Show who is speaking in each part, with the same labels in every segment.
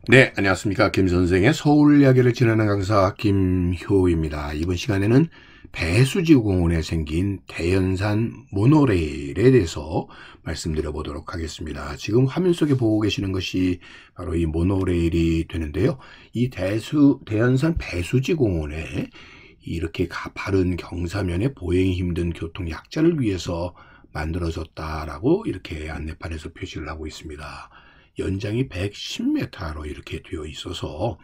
Speaker 1: 네, 안녕하십니까. 김 선생의 서울 이야기를 진행하는 강사 김효입니다. 이번 시간에는 배수지공원에 생긴 대연산 모노레일에 대해서 말씀드려 보도록 하겠습니다. 지금 화면 속에 보고 계시는 것이 바로 이 모노레일이 되는데요. 이 대연산 배수지공원에 이렇게 가파른 경사면에 보행이 힘든 교통 약자를 위해서 만들어졌다라고 이렇게 안내판에서 표시를 하고 있습니다. 연장이 110m로 이렇게 되어 있어서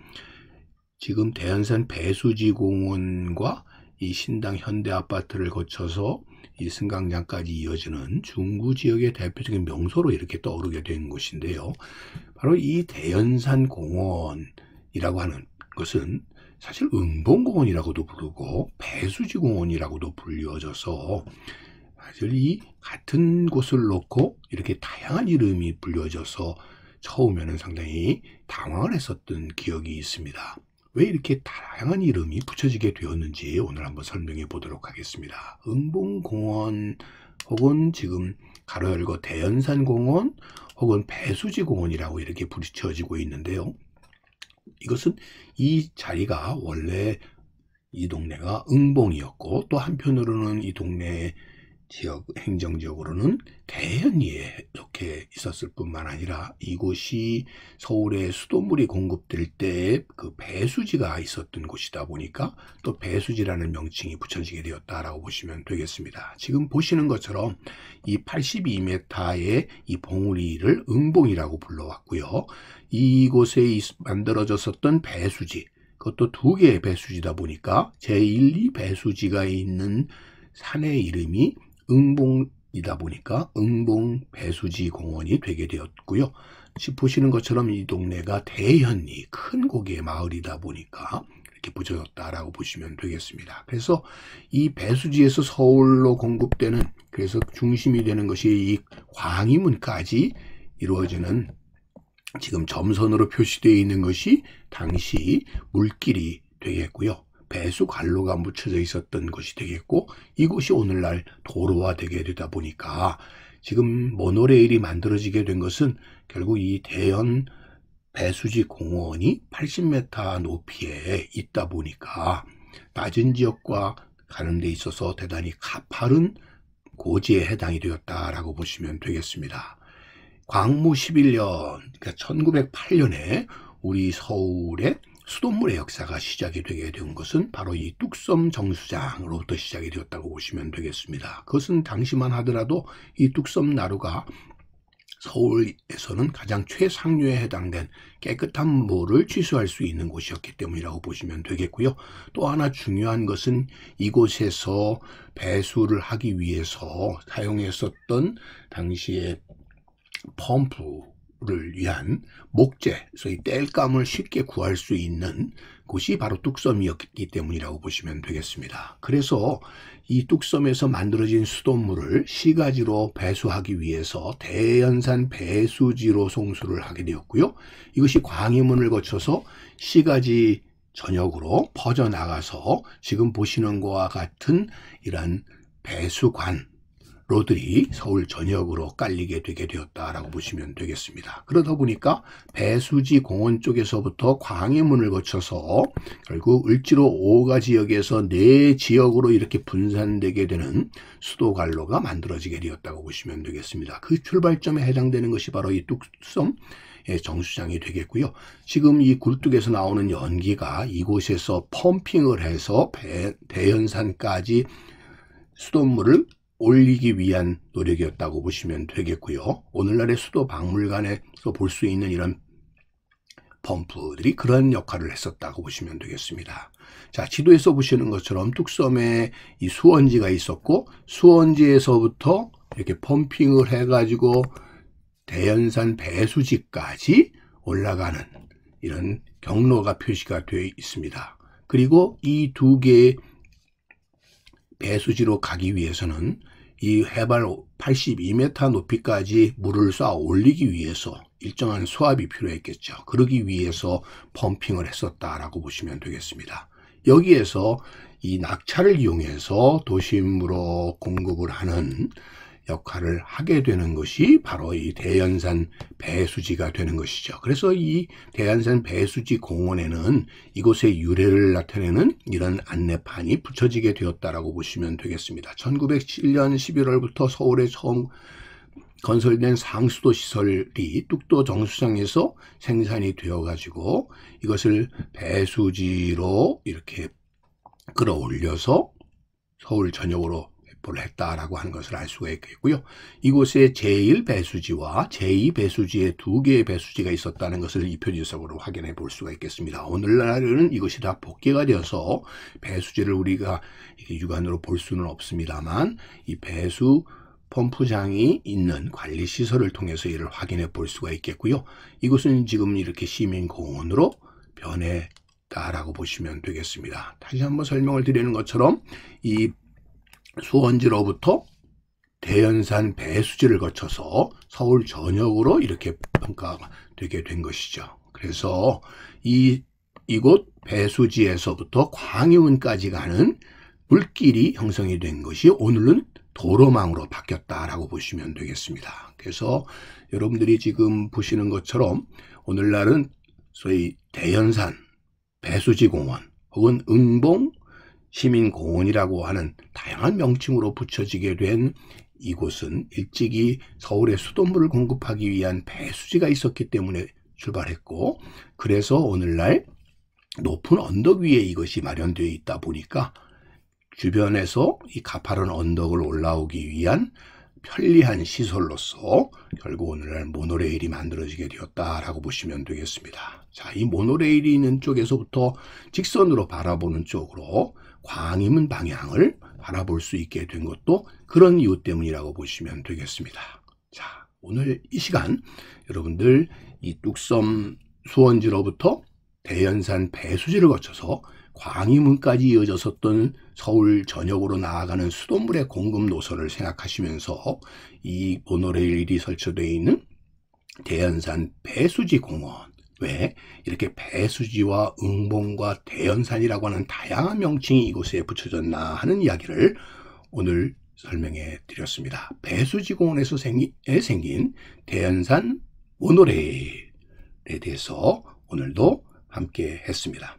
Speaker 1: 지금 대연산 배수지공원과 이 신당 현대아파트를 거쳐서 이 승강장까지 이어지는 중구 지역의 대표적인 명소로 이렇게 떠오르게 된 곳인데요. 바로 이 대연산 공원이라고 하는 것은 사실 응봉공원이라고도 부르고 배수지공원이라고도 불려져서 사실 이 같은 곳을 놓고 이렇게 다양한 이름이 불려져서 처음에는 상당히 당황을 했었던 기억이 있습니다. 왜 이렇게 다양한 이름이 붙여지게 되었는지 오늘 한번 설명해 보도록 하겠습니다. 응봉공원 혹은 지금 가로 열고 대연산공원 혹은 배수지공원이라고 이렇게 붙여지고 있는데요. 이것은 이 자리가 원래 이 동네가 응봉이었고 또 한편으로는 이 동네의 지역, 행정지역으로는 대현리에 이렇게 있었을 뿐만 아니라 이곳이 서울의 수돗물이 공급될 때 그 배수지가 있었던 곳이다 보니까 또 배수지라는 명칭이 붙여지게 되었다라고 보시면 되겠습니다. 지금 보시는 것처럼 이 82m의 이 봉우리를 응봉이라고 불러왔고요. 이곳에 만들어졌었던 배수지, 그것도 두 개의 배수지다 보니까 제1, 2배수지가 있는 산의 이름이 응봉이다 보니까 응봉 배수지 공원이 되게 되었고요. 지금 보시는 것처럼 이 동네가 대현리, 큰 고개의 마을이다 보니까 이렇게 붙여졌다라고 보시면 되겠습니다. 그래서 이 배수지에서 서울로 공급되는, 그래서 중심이 되는 것이 이 광희문까지 이루어지는 지금 점선으로 표시되어 있는 것이 당시 물길이 되겠고요. 배수 관로가 묻혀져 있었던 것이 되겠고, 이곳이 오늘날 도로화 되게 되다 보니까 지금 모노레일이 만들어지게 된 것은 결국 이 대연 배수지 공원이 80m 높이에 있다 보니까 낮은 지역과 가는 데 있어서 대단히 가파른 고지에 해당이 되었다라고 보시면 되겠습니다. 광무 11년, 그러니까 1908년에 우리 서울의 수돗물의 역사가 시작이 되게 된 것은 바로 이 뚝섬 정수장으로부터 시작이 되었다고 보시면 되겠습니다. 그것은 당시만 하더라도 이 뚝섬 나루가 서울에서는 가장 최상류에 해당된 깨끗한 물을 취수할 수 있는 곳이었기 때문이라고 보시면 되겠고요. 또 하나 중요한 것은 이곳에서 배수를 하기 위해서 사용했었던 당시에 펌프를 위한 목재, 소위 땔감을 쉽게 구할 수 있는 곳이 바로 뚝섬이었기 때문이라고 보시면 되겠습니다. 그래서 이 뚝섬에서 만들어진 수돗물을 시가지로 배수하기 위해서 대연산 배수지로 송수를 하게 되었고요. 이것이 광희문을 거쳐서 시가지 전역으로 퍼져나가서 지금 보시는 것과 같은 이러한 배수관 로들이 서울 전역으로 깔리게 되게 되었다라고 보시면 되겠습니다. 그러다 보니까 배수지 공원 쪽에서부터 광해문을 거쳐서 결국 을지로 5가 지역에서 4지역으로 이렇게 분산되게 되는 수도관로가 만들어지게 되었다고 보시면 되겠습니다. 그 출발점에 해당되는 것이 바로 이 뚝섬 정수장이 되겠고요. 지금 이 굴뚝에서 나오는 연기가 이곳에서 펌핑을 해서 대연산까지 수돗물을 올리기 위한 노력이었다고 보시면 되겠고요. 오늘날의 수도 박물관에서 볼 수 있는 이런 펌프들이 그런 역할을 했었다고 보시면 되겠습니다. 자, 지도에서 보시는 것처럼 뚝섬에 이 수원지가 있었고, 수원지에서부터 이렇게 펌핑을 해가지고 대연산 배수지까지 올라가는 이런 경로가 표시가 되어 있습니다. 그리고 이 두 개의 배수지로 가기 위해서는 이 해발 82m 높이까지 물을 쏴 올리기 위해서 일정한 수압이 필요했겠죠. 그러기 위해서 펌핑을 했었다라고 보시면 되겠습니다. 여기에서 이 낙차를 이용해서 도심으로 공급을 하는 역할을 하게 되는 것이 바로 이 대연산 배수지가 되는 것이죠. 그래서 이 대연산 배수지 공원에는 이곳의 유래를 나타내는 이런 안내판이 붙여지게 되었다라고 보시면 되겠습니다. 1907년 11월부터 서울에 처음 건설된 상수도 시설이 뚝도 정수장에서 생산이 되어 가지고 이것을 배수지로 이렇게 끌어올려서 서울 전역으로 배포를 했다라고 하는 것을 알 수가 있겠고요. 이곳에 제1배수지와 제2배수지의 두 개의 배수지가 있었다는 것을 이 표지석으로 확인해 볼 수가 있겠습니다. 오늘날은 이것이 다 복개가 되어서 배수지를 우리가 이렇게 육안으로 볼 수는 없습니다만 이 배수 펌프장이 있는 관리시설을 통해서 이를 확인해 볼 수가 있겠고요. 이곳은 지금 이렇게 시민공원으로 변했다라고 보시면 되겠습니다. 다시 한번 설명을 드리는 것처럼 이 수원지로부터 대연산 배수지를 거쳐서 서울 전역으로 이렇게 평가가 되게 된 것이죠. 그래서 이곳 배수지에서부터 광화문까지 가는 물길이 형성이 된 것이 오늘은 도로망으로 바뀌었다라고 보시면 되겠습니다. 그래서 여러분들이 지금 보시는 것처럼 오늘날은 소위 대연산 배수지 공원 혹은 응봉 시민공원이라고 하는 다양한 명칭으로 붙여지게 된 이곳은 일찍이 서울의 수돗물을 공급하기 위한 배수지가 있었기 때문에 출발했고, 그래서 오늘날 높은 언덕 위에 이것이 마련되어 있다 보니까 주변에서 이 가파른 언덕을 올라오기 위한 편리한 시설로서 결국 오늘날 모노레일이 만들어지게 되었다라고 보시면 되겠습니다. 자, 이 모노레일이 있는 쪽에서부터 직선으로 바라보는 쪽으로 광화문 방향을 바라볼 수 있게 된 것도 그런 이유 때문이라고 보시면 되겠습니다. 자, 오늘 이 시간 여러분들 이 뚝섬 수원지로부터 대연산 배수지를 거쳐서 광화문까지 이어졌었던 서울 전역으로 나아가는 수돗물의 공급 노선을 생각하시면서 이 모노레일이 설치되어 있는 대연산 배수지 공원, 왜 이렇게 배수지와 응봉과 대연산이라고 하는 다양한 명칭이 이곳에 붙여졌나 하는 이야기를 오늘 설명해 드렸습니다. 배수지 공원에서 생긴 대연산 모노레일에 대해서 오늘도 함께 했습니다.